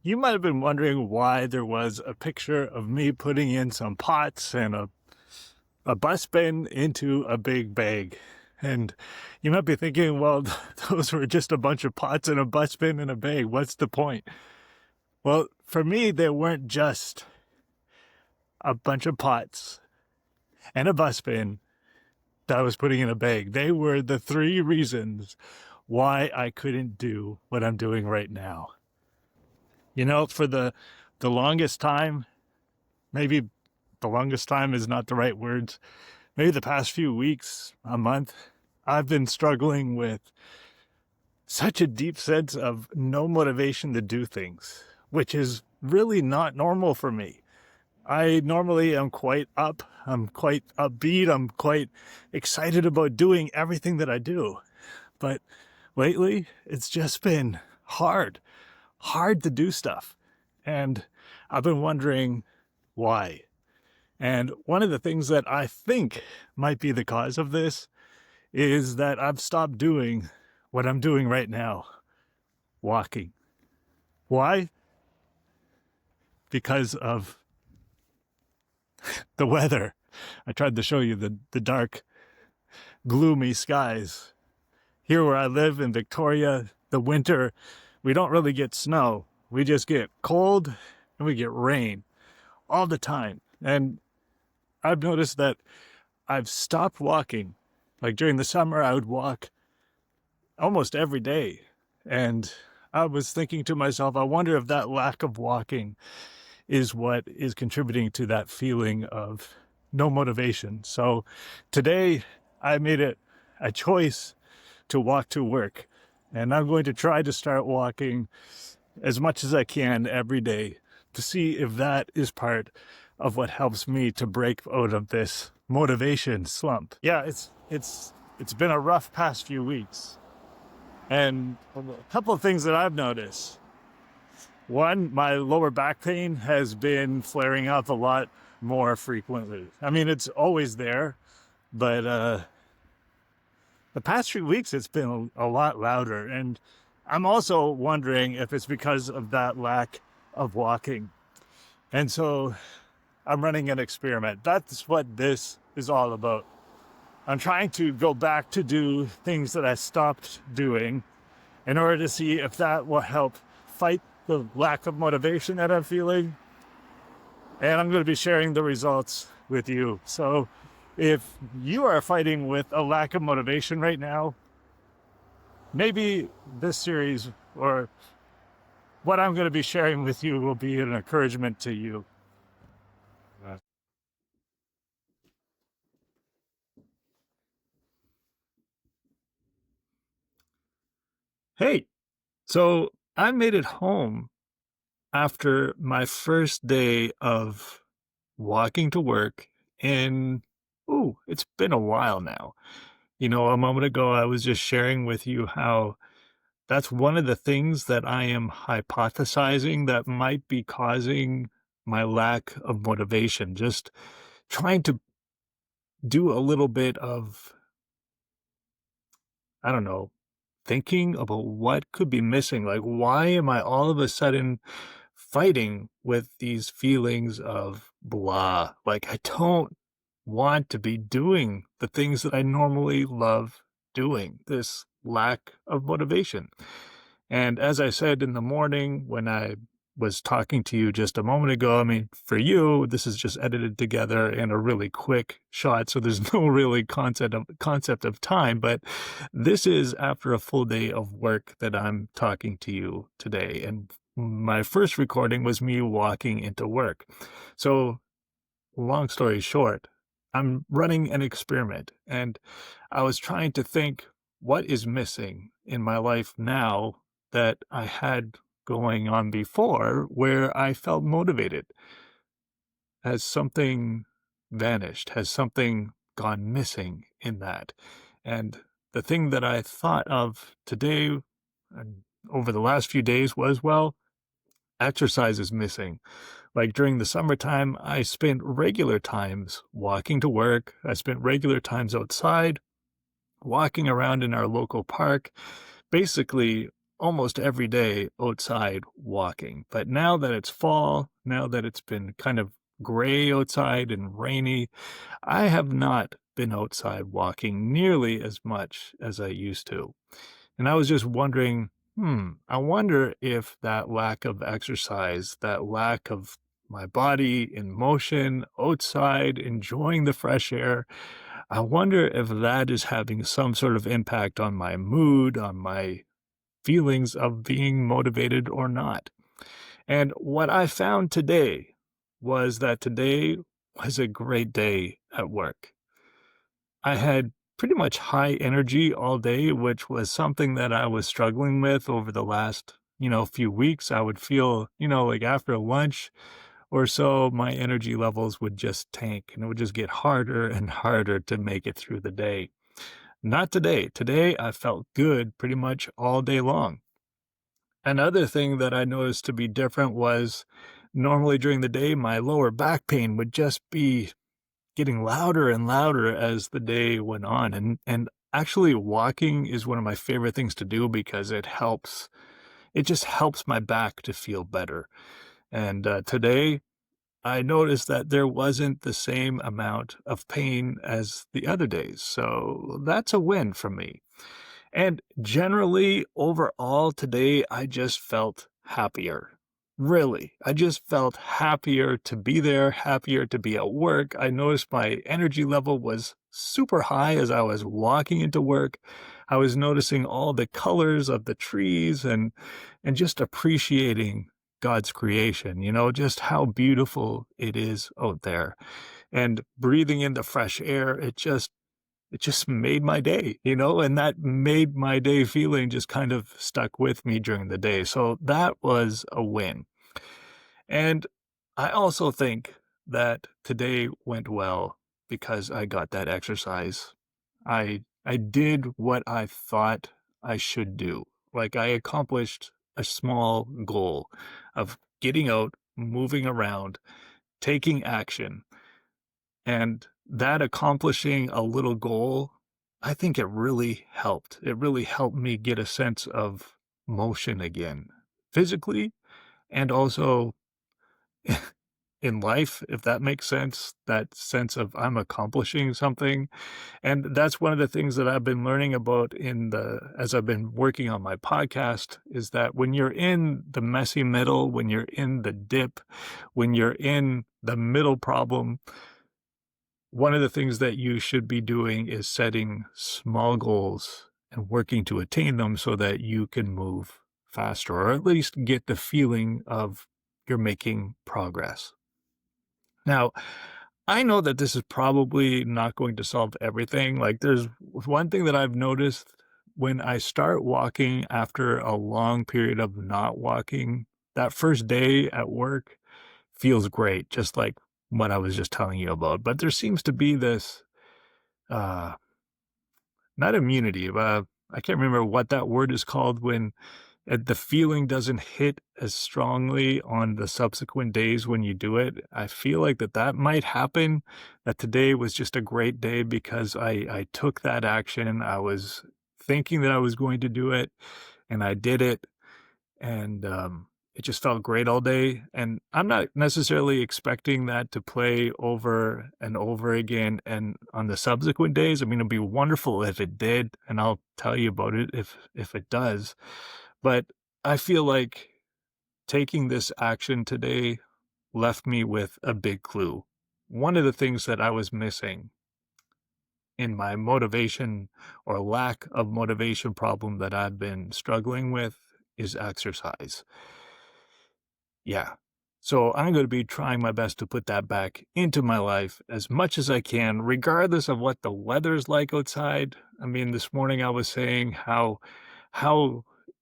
You might have been wondering why there was a picture of me putting in some pots and a bus bin into a big bag. And you might be thinking, well, those were just a bunch of pots and a bus bin and a bag. What's the point? Well, for me, they weren't just a bunch of pots and a bus bin that I was putting in a bag. They were the three reasons why I couldn't do what I'm doing right now. For the longest time, maybe the longest time is not the right words. Maybe the past few weeks, a month, I've been struggling with such a deep sense of no motivation to do things, which is really not normal for me. I normally am quite up. I'm quite upbeat. I'm quite excited about doing everything that I do. But lately, it's just been hard to do stuff. And I've been wondering why. And one of the things that I think might be the cause of this is that I've stopped doing what I'm doing right now, walking. Why? Because of the weather. I tried to show you the dark, gloomy skies. Here where I live in Victoria, the winter, we don't really get snow. We just get cold and we get rain all the time. And I've noticed that I've stopped walking. Like during the summer, I would walk almost every day. And I was thinking to myself, I wonder if that lack of walking is what is contributing to that feeling of no motivation. So today I made it a choice to walk to work. And I'm going to try to start walking as much as I can every day to see if that is part of what helps me to break out of this motivation slump. Yeah, it's been a rough past few weeks. And a couple of things that I've noticed. One, my lower back pain has been flaring up a lot more frequently. I mean, it's always there, but the past few weeks it's been a lot louder. And I'm also wondering if it's because of that lack of walking. And so I'm running an experiment. That's what this is all about. I'm trying to go back to do things that I stopped doing in order to see if that will help fight the lack of motivation that I'm feeling. And I'm going to be sharing the results with you. So if you are fighting with a lack of motivation right now, maybe this series or what I'm going to be sharing with you will be an encouragement to you. Hey, so I made it home after my first day of walking to work in, it's been a while now. A moment ago, I was just sharing with you how that's one of the things that I am hypothesizing that might be causing my lack of motivation. Just trying to do a little bit of, I don't know, thinking about what could be missing. Like, why am I all of a sudden fighting with these feelings of blah? Like, I don't want to be doing the things that I normally love doing. This lack of motivation. And as I said in the morning when I was talking to you just a moment ago, I mean, for you, this is just edited together in a really quick shot, so there's no really concept of time, but this is after a full day of work that I'm talking to you today. And my first recording was me walking into work. So long story short, I'm running an experiment, and I was trying to think what is missing in my life now that I had going on before where I felt motivated. Has something vanished? Has something gone missing in that? And the thing that I thought of today and over the last few days was, well, exercise is missing. Like during the summertime, I spent regular times walking to work. I spent regular times outside, walking around in our local park, basically almost every day outside walking. But now that it's fall, now that it's been kind of gray outside and rainy, I have not been outside walking nearly as much as I used to. And I was just wondering, I wonder if that lack of exercise, that lack of my body in motion, outside, enjoying the fresh air, I wonder if that is having some sort of impact on my mood, on my feelings of being motivated or not. And what I found today was that today was a great day at work. I had pretty much high energy all day, which was something that I was struggling with over the last, few weeks. I would feel, like after lunch or so, my energy levels would just tank and it would just get harder and harder to make it through the day. Not today. Today, I felt good pretty much all day long. Another thing that I noticed to be different was normally during the day, my lower back pain would just be getting louder and louder as the day went on. And actually walking is one of my favorite things to do because it just helps my back to feel better. And today I noticed that there wasn't the same amount of pain as the other days. So that's a win for me. And generally, overall, today, I just felt happier. Really, I just felt happier to be there, happier to be at work. I noticed my energy level was super high as I was walking into work. I was noticing all the colors of the trees and just appreciating God's creation, just how beautiful it is out there. And breathing in the fresh air, it just made my day, and that made my day feeling just kind of stuck with me during the day. So that was a win. And I also think that today went well because I got that exercise. I did what I thought I should do. Like I accomplished a small goal of getting out, moving around, taking action. And that accomplishing a little goal, I think it really helped. It really helped me get a sense of motion again, physically and also in life, if that makes sense, that sense of I'm accomplishing something. And that's one of the things that I've been learning about as I've been working on my podcast is that when you're in the messy middle, when you're in the dip, when you're in the middle problem, one of the things that you should be doing is setting small goals and working to attain them so that you can move faster, or at least get the feeling of you're making progress. Now, I know that this is probably not going to solve everything. Like, there's one thing that I've noticed when I start walking after a long period of not walking, that first day at work feels great, just like what I was just telling you about. But there seems to be this, uh, not immunity, but I can't remember what that word is called when the feeling doesn't hit as strongly on the subsequent days when you do it. I feel like that might happen, that today was just a great day because I took that action. I was thinking that I was going to do it and I did it. And it just felt great all day. And I'm not necessarily expecting that to play over and over again and on the subsequent days. I mean, it'd be wonderful if it did, and I'll tell you about it if it does. But I feel like taking this action today left me with a big clue. One of the things that I was missing in my motivation or lack of motivation problem that I've been struggling with is exercise. Yeah. So I'm going to be trying my best to put that back into my life as much as I can, regardless of what the weather's like outside. I mean, this morning I was saying how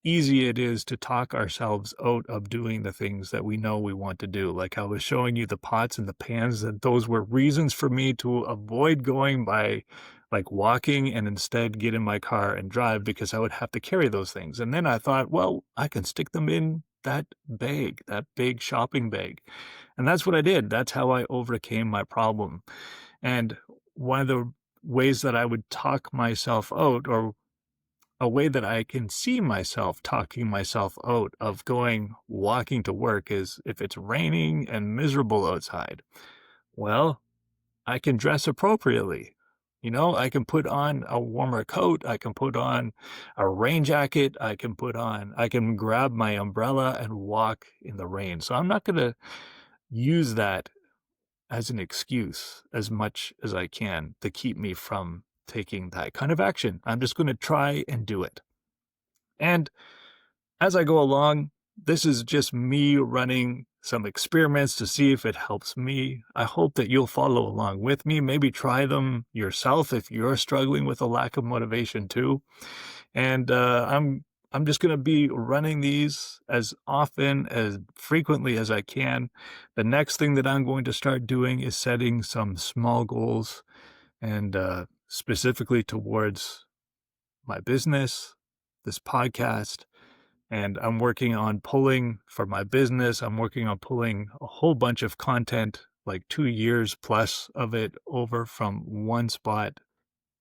easy it is to talk ourselves out of doing the things that we know we want to do. Like I was showing you the pots and the pans, that those were reasons for me to avoid going by like walking and instead get in my car and drive because I would have to carry those things. And then I thought, well, I can stick them in that bag, that big shopping bag. And that's what I did. That's how I overcame my problem. And one of the ways that I would talk myself out, or a way that I can see myself talking myself out of going walking to work is if it's raining and miserable outside. Well, I can dress appropriately. I can put on a warmer coat. I can put on a rain jacket. I can grab my umbrella and walk in the rain. So I'm not going to use that as an excuse as much as I can to keep me from taking that kind of action. I'm just going to try and do it. And as I go along, this is just me running some experiments to see if it helps me. I hope that you'll follow along with me. Maybe try them yourself if you're struggling with a lack of motivation too. And I'm just going to be running these as often, as frequently as I can. The next thing that I'm going to start doing is setting some small goals and specifically towards my business, this podcast, and I'm working on pulling for my business. I'm working on pulling a whole bunch of content, like 2 years plus of it over from one spot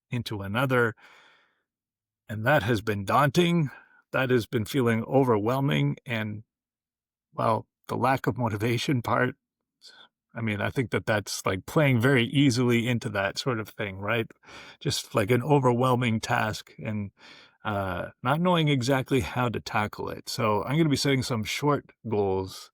into another. And that has been daunting. That has been feeling overwhelming. And well, the lack of motivation part, I mean, I think that that's like playing very easily into that sort of thing, right? Just like an overwhelming task and not knowing exactly how to tackle it. So I'm going to be setting some short goals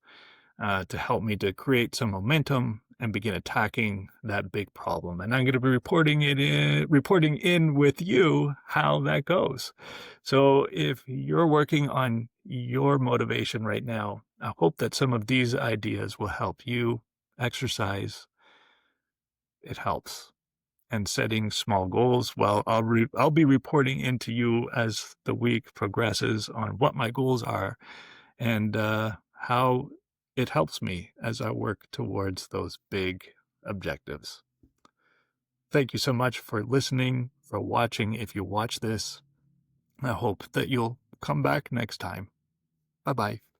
to help me to create some momentum and begin attacking that big problem. And I'm going to be reporting in with you how that goes. So if you're working on your motivation right now, I hope that some of these ideas will help you. Exercise, it helps. And setting small goals, well, I'll be reporting into you as the week progresses on what my goals are and how it helps me as I work towards those big objectives. Thank you so much for listening, for watching if you watch this. I hope that you'll come back next time. Bye-bye.